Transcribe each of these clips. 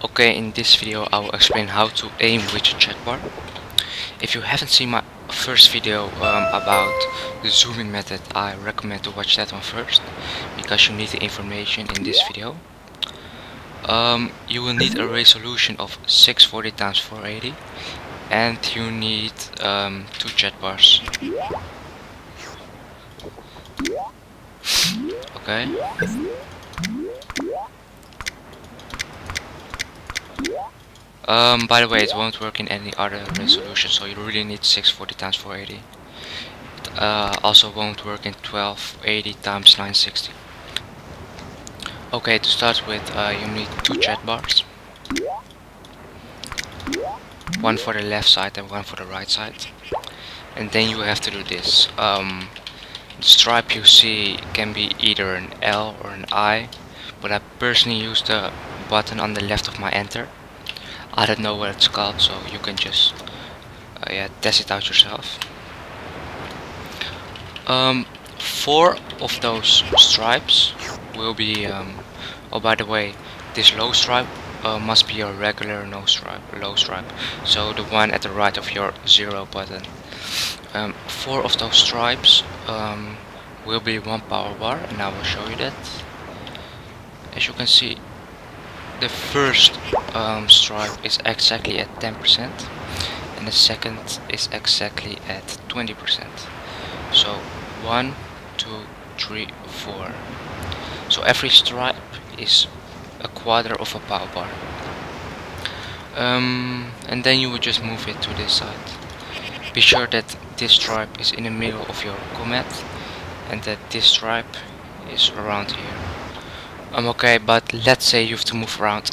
Okay, in this video I will explain how to aim with the Chatbar. If you haven't seen my first video about the zooming method, I recommend to watch that one first, because you need the information in this video. You will need a resolution of 640 x 480, and you need 2 Chatbars. Okay. By the way, it won't work in any other resolution, so you really need 640 x 480. It also won't work in 1280 x 960. Okay, to start with, you need 2 Chatbars. One for the left side and one for the right side. And then you have to do this. The stripe you see can be either an L or an I, but I personally use the button on the left of my enter. I don't know what it's called, so you can just test it out yourself. 4 of those stripes will be oh, by the way, this low stripe must be a regular low stripe, so the one at the right of your 0 button. 4 of those stripes will be 1 power bar, and I will show you that. As you can see, the first stripe is exactly at 10%, and the second is exactly at 20%. So 1, 2, 3, 4. So every stripe is a quarter of a power bar. And then you will just move it to this side. Be sure that this stripe is in the middle of your comet, and that this stripe is around here. Okay, but let's say you have to move around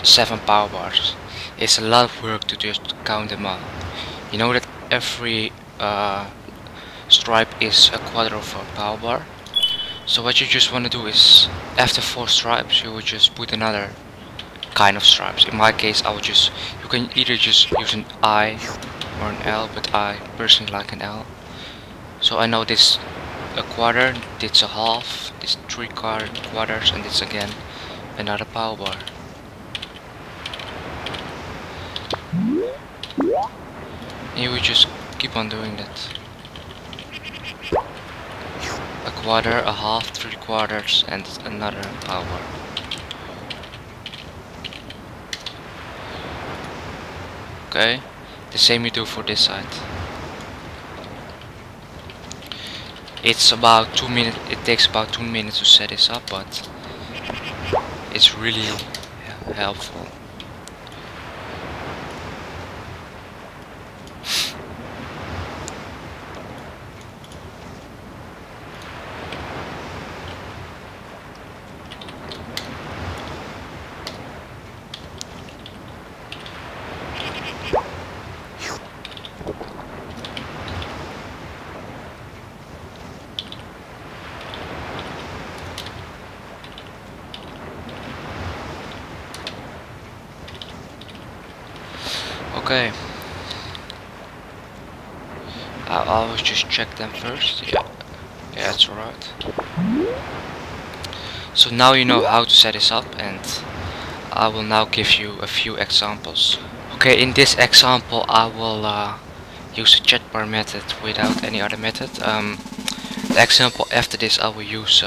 7 power bars. It's a lot of work to just count them all. You know that every stripe is a quarter of a power bar. So what you just want to do is, after 4 stripes, you will just put another kind of stripes. In my case, you can either just use an I or an L, but I personally like an L. So I know this a quarter, this a half, this 3 quarters, and this again another power bar. And you will just keep on doing that. A quarter, a half, 3 quarters, and another power bar. Okay, the same you do for this side. It's about 2 minutes. It takes about 2 minutes to set this up, but it's really helpful. Okay, I'll always just check them first. Yeah, that's alright. So now you know how to set this up, and I will now give you a few examples. Okay, in this example I will use the Chatbar method without any other method. The example after this I will use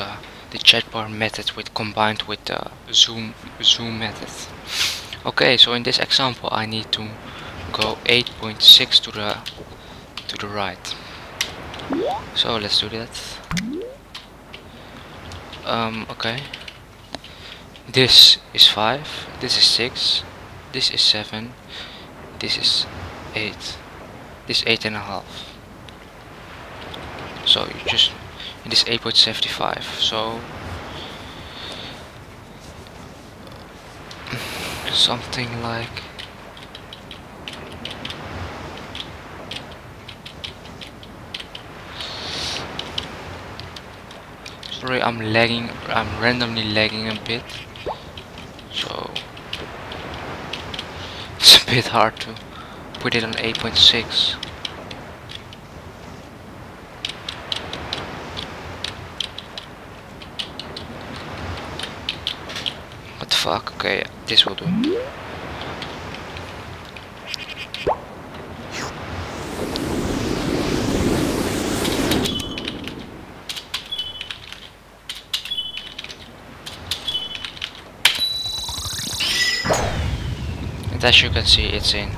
the Chatbar method combined with the zoom method. Okay, so in this example I need to go 8.6 to the right. So let's do that. Okay. This is 5, this is 6, this is 7, this is 8, this is 8.5. So you just, it is 8.75. So something like, sorry, I'm randomly lagging a bit, so it's a bit hard to put it on 8.6. What the Fuck, okay, this will do. And as you can see, it's in.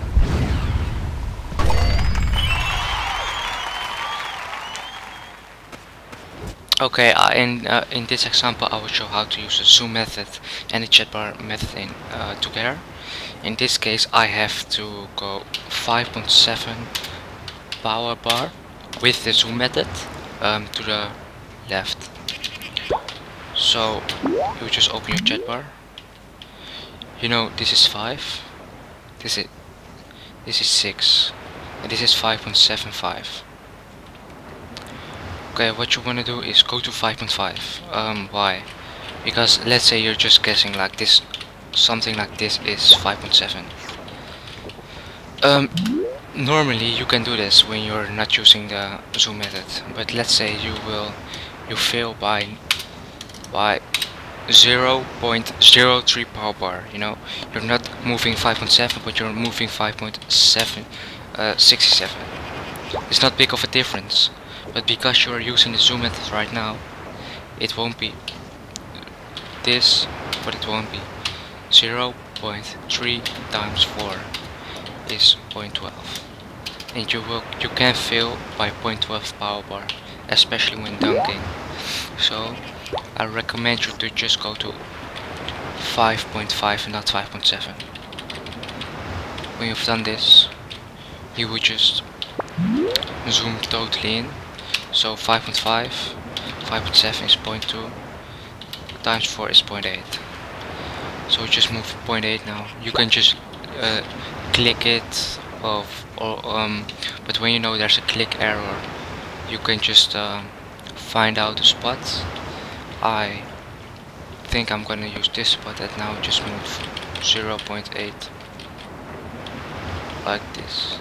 Okay, in this example I will show how to use the zoom method and the chatbar method together. In this case I have to go 5.7 power bar with the zoom method to the left. So you just open your chatbar. You know, this is 5, this is 6, and this is 5.75. Okay, what you wanna do is go to 5.5. Why? Because let's say you're just guessing like this, something like this is 5.7. Normally you can do this when you're not using the zoom method, but let's say you fail by 0.03 power bar. You know, you're not moving 5.7, but you're moving 5.67. It's not big of a difference, but because you are using the zoom method right now, it won't be this, but it won't be 0.3 times 4 is 0.12, and you can fail by 0.12 power bar, especially when dunking. So I recommend you to just go to 5.5 and not 5.7. When you've done this, you would just zoom totally in. So 5.5, 5.7 is 0.2, times 4 is 0.8. So just move 0.8 now. You can just click it but when you know there's a click error, you can just find out the spot. I think I'm gonna use this spot, and now just move 0.8 like this.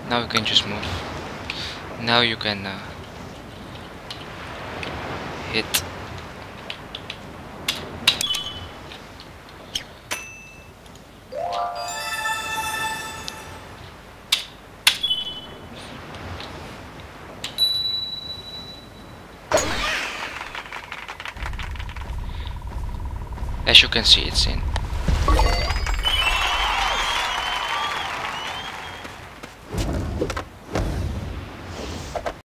Now you can just move. Now you can hit. As you can see, it's in.